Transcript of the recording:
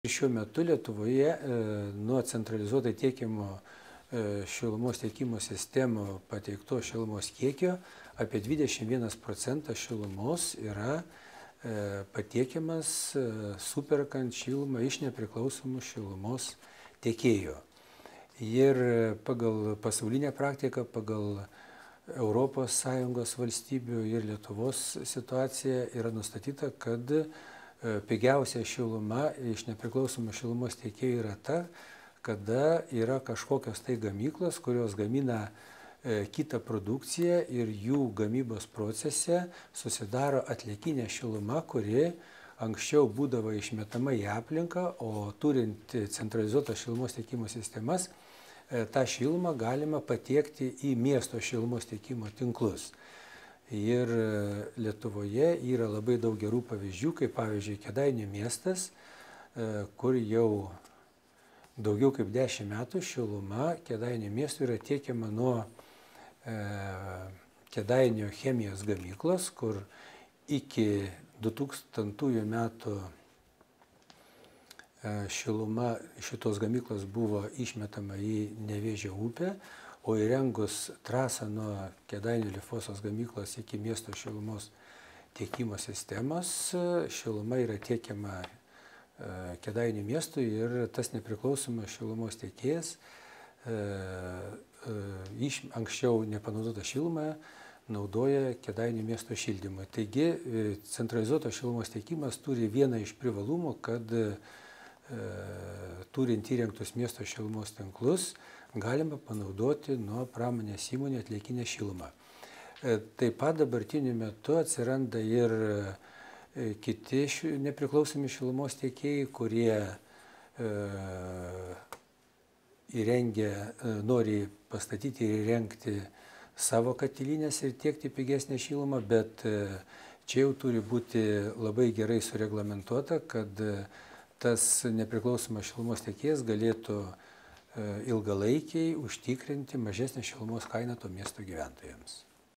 Šiuo metu Lietuvoje nuo centralizuotai tiekiamo šilumos tiekimo sistemų pateikto šilumos kiekio apie 21% šilumos yra patiekiamas superkant šilumą iš nepriklausomų šilumos tiekėjų. Ir pagal pasaulinę praktiką, pagal ES valstybių ir Lietuvos situaciją yra nustatyta, kad pigiausia šiluma iš nepriklausomų šilumos tiekėjų yra ta, kada yra kažkokios tai gamyklos, kurios gamina kitą produkciją ir jų gamybos procese susidaro atliekinė šiluma, kuri anksčiau būdavo išmetama į aplinką, o turint centralizuotas šilumos tiekimo sistemas, tą šilumą galima patiekti į miesto šilumos tiekimo tinklus. Ir Lietuvoje yra labai daug gerų pavyzdžių, kaip pavyzdžiui Kėdainių miestas, kur jau daugiau kaip 10 metų šiluma Kėdainių miestui yra tiekiama nuo Kėdainių chemijos gamyklos, kur iki 2000 metų šiluma šitos gamyklos buvo išmetama į Nevėžio upę, o įrengus trasą nuo Kėdainių Lifosos gamyklos iki miesto šilumos tiekimo sistemos, šiluma yra tiekiama Kėdainių miestui ir tas nepriklausomas šilumos tiekėjas anksčiau nepanaudotą šilumą naudoja Kėdainių miesto šildymui. Taigi centralizuotas šilumos tiekimas turi vieną iš privalumų, kad turint įrengtus miesto šilumos tinklus, galima panaudoti nuo pramonės įmonių atliekinę šilumą. Taip pat dabartiniu metu atsiranda ir kiti nepriklausomi šilumos tiekėjai, kurie nori pastatyti ir įrengti savo katilinės ir tiekti pigesnę šilumą, bet čia jau turi būti labai gerai sureglamentuota, kad tas nepriklausomas šilumos tiekėjas galėtų ilgalaikiai užtikrinti mažesnę šilumos kainą to miesto gyventojams.